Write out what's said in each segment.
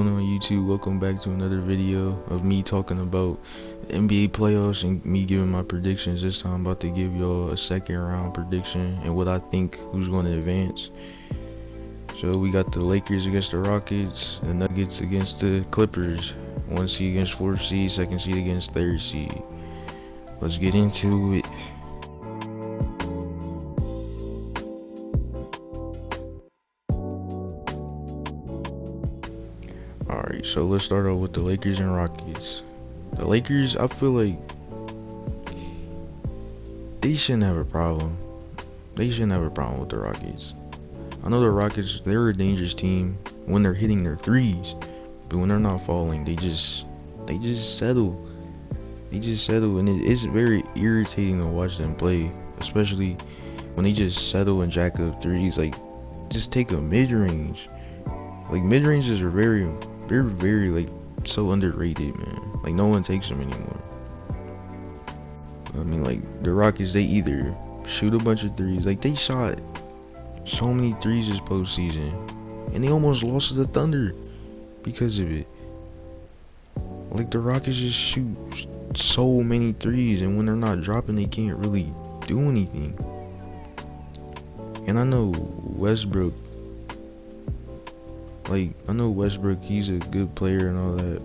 going on YouTube? Welcome back to another video of me talking about the NBA playoffs and me giving my predictions. This time I'm about to give y'all a second round prediction and what I think who's going to advance. So we got the Lakers against the Rockets, the Nuggets against the Clippers, 1 seed against 4th seed, 2nd seed against 3rd seed. Let's get into it. Alright, so let's start off with the Lakers and Rockies. The Lakers, I feel like they shouldn't have a problem. They shouldn't have a problem with the Rockets. I know the Rockets, they're a dangerous team when they're hitting their threes, but when they're not falling, they just settle. They just settle, and it's very irritating to watch them play, especially when they just settle and jack up threes. Like, just take a mid-range. Like, mid-ranges are very like so underrated, man. Like, no one takes them anymore. I mean, like, the Rockets, they either shoot a bunch of threes. Like, they shot so many threes this postseason, and they almost lost to the Thunder because of it. Like, the Rockets just shoot so many threes, and when they're not dropping, they can't really do anything. And I know Westbrook, he's a good player and all that,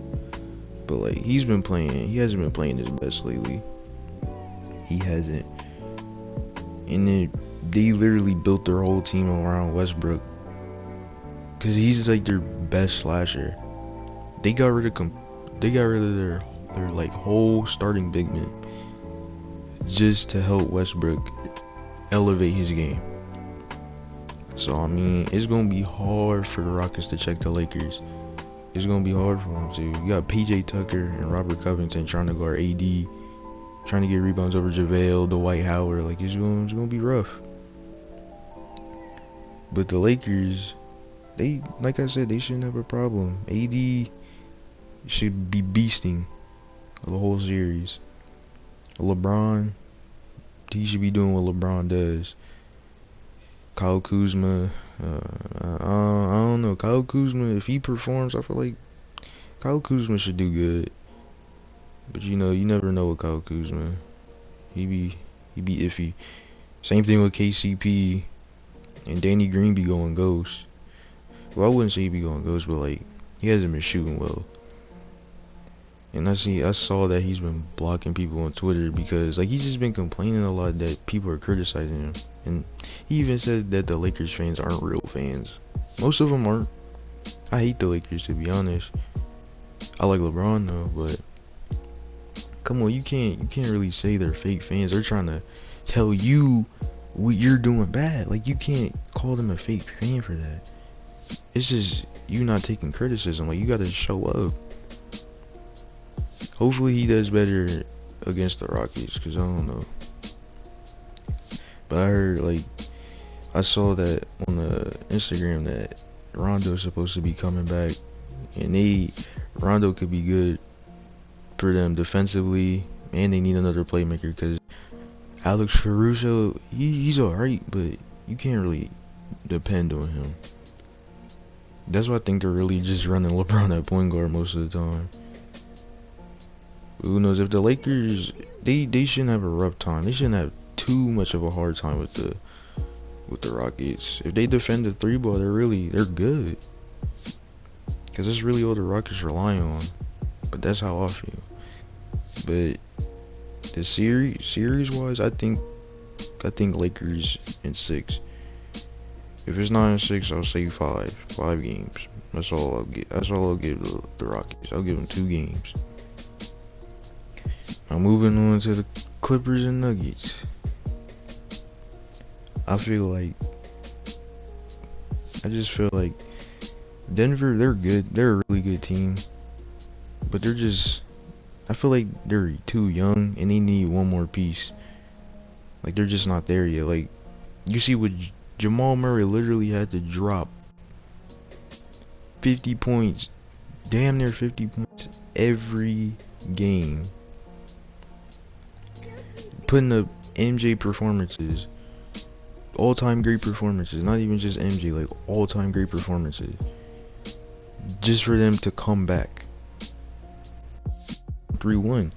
but like, he hasn't been playing his best lately. He hasn't. And they literally built their whole team around Westbrook, cause he's like their best slasher. They got rid of their like whole starting big man just to help Westbrook elevate his game. So, I mean, it's going to be hard for the Rockets to check the Lakers. It's going to be hard for them to. You got PJ Tucker and Robert Covington trying to guard AD, trying to get rebounds over JaVale, Dwight Howard. Like, it's going to be rough. But the Lakers, they, like I said, they shouldn't have a problem. AD should be beasting the whole series. LeBron, he should be doing what LeBron does. Kyle Kuzma, I don't know. Kyle Kuzma, if he performs, I feel like Kyle Kuzma should do good. But you know, you never know with Kyle Kuzma. He be iffy. Same thing with KCP, and Danny Green be going ghost. Well, I wouldn't say he be going ghost, but like, he hasn't been shooting well. And I saw that he's been blocking people on Twitter because like he's just been complaining a lot that people are criticizing him. And he even said that the Lakers fans aren't real fans. Most of them aren't. I hate the Lakers, to be honest. I like LeBron though, but come on, you can't really say they're fake fans. They're trying to tell you what you're doing bad. Like, you can't call them a fake fan for that. It's just you not taking criticism. Like, you gotta show up. Hopefully he does better against the Rockies, because I don't know. But I heard, like, I saw that on the Instagram that Rondo's supposed to be coming back, and Rondo could be good for them defensively, and they need another playmaker, because Alex Caruso, he's alright, but you can't really depend on him. That's why I think they're really just running LeBron at point guard most of the time. Who knows, if the Lakers, they shouldn't have a rough time. They shouldn't have too much of a hard time with the Rockets. If they defend the 3-ball, they're good. Cause that's really all the Rockets rely on. But that's how I feel. But the series wise, I think Lakers in 6. If it's not in 6, I'll say 5 games. That's all I'll give the Rockets. I'll give them 2 games. Now moving on to the Clippers and Nuggets. I just feel like Denver, they're good. They're a really good team. But I feel like they're too young and they need one more piece. Like, they're just not there yet. Like, you see what Jamal Murray literally had to drop 50 points, damn near 50 points every game. Putting up MJ performances, all-time great performances, not even just MJ, like all-time great performances. just for them to come back 3-1.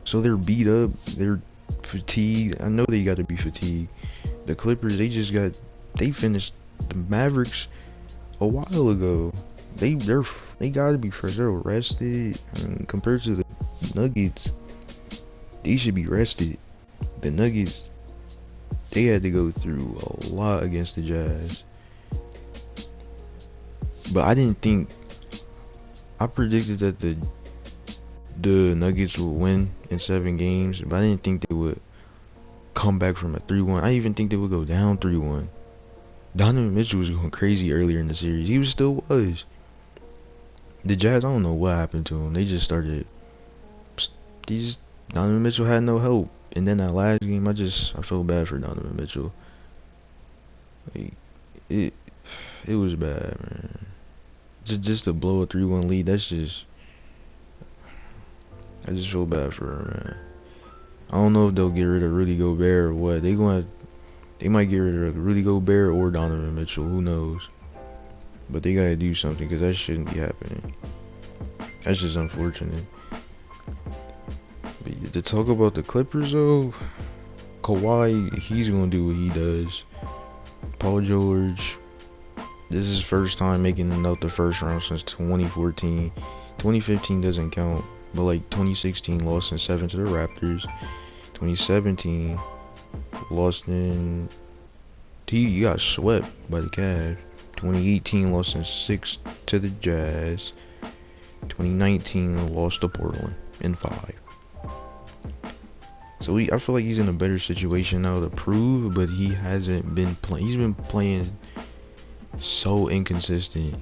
So they're beat up, they're fatigued. I know they got to be fatigued. The Clippers, they finished the Mavericks a while ago. They gotta be fresh. They're rested. I mean, compared to the Nuggets, they should be rested. The Nuggets, they had to go through a lot against the Jazz. But I predicted that the Nuggets would win in 7 games, but I didn't think they would come back from a 3-1. I even think they would go down 3-1. Donovan Mitchell was going crazy earlier in the series. He still was. The Jazz, I don't know what happened to him. They just started. Donovan Mitchell had no help. And then that last game, I felt bad for Donovan Mitchell. Like, it was bad, man. Just to blow a 3-1 lead, I just feel bad for him, man. I don't know if they'll get rid of Rudy Gobert or what. They might get rid of Rudy Gobert or Donovan Mitchell. Who knows? But they gotta do something because that shouldn't be happening. That's just unfortunate. But to talk about the Clippers though, Kawhi, he's gonna do what he does. Paul George, this is his first time making it out the first round since 2014. 2015 doesn't count, but like 2016 lost in 7 to the Raptors. 2017 lost in he got swept by the Cavs. 2018 lost in 6 to the Jazz. 2019 lost to Portland in 5. So I feel like he's in a better situation now to prove, but he hasn't been playing. He's been playing so inconsistent.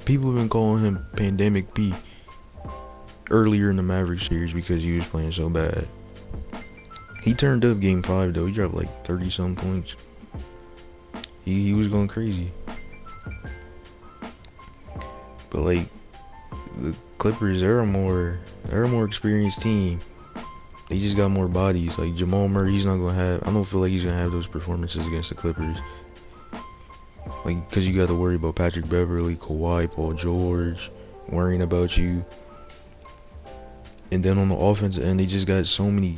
People have been calling him Pandemic P earlier in the Mavericks series because he was playing so bad. He turned up game 5 though. He dropped like 30 some points. He was going crazy. But like the Clippers, they're a more experienced team. They just got more bodies. Like Jamal Murray, I don't feel like he's gonna have those performances against the Clippers. Like, cause you got to worry about Patrick Beverly, Kawhi, Paul George, worrying about you. And then on the offensive end, they just got so many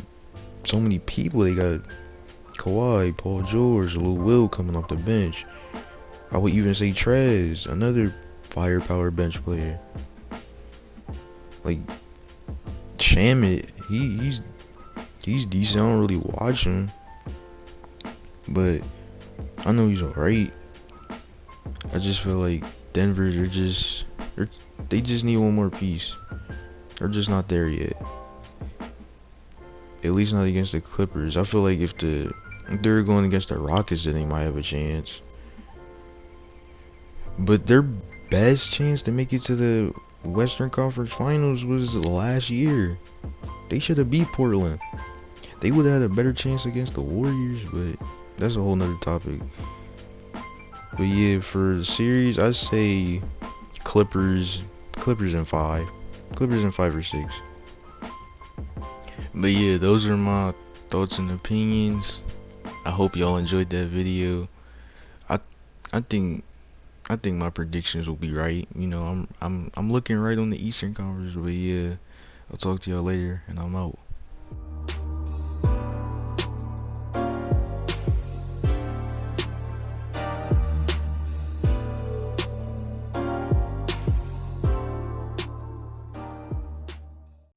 people. They got Kawhi, Paul George, Lil Will coming off the bench. I would even say Trez, another firepower bench player. Like Shamit, he's decent. I don't really watch him, but I know he's alright. I just feel like Denver, they just need one more piece. They're just not there yet. At least not against the Clippers. I feel like if they're going against the Rockets, then they might have a chance. But their best chance to make it to the Western Conference Finals was last year. They should have beat Portland. They would have had a better chance against the Warriors, but that's a whole nother topic. But yeah, for the series, I'd say Clippers in 5. Clippers in 5 or 6. But yeah, those are my thoughts and opinions. I hope y'all enjoyed that video. I think my predictions will be right. You know, I'm looking right on the Eastern Conference, but yeah, I'll talk to y'all later and I'm out.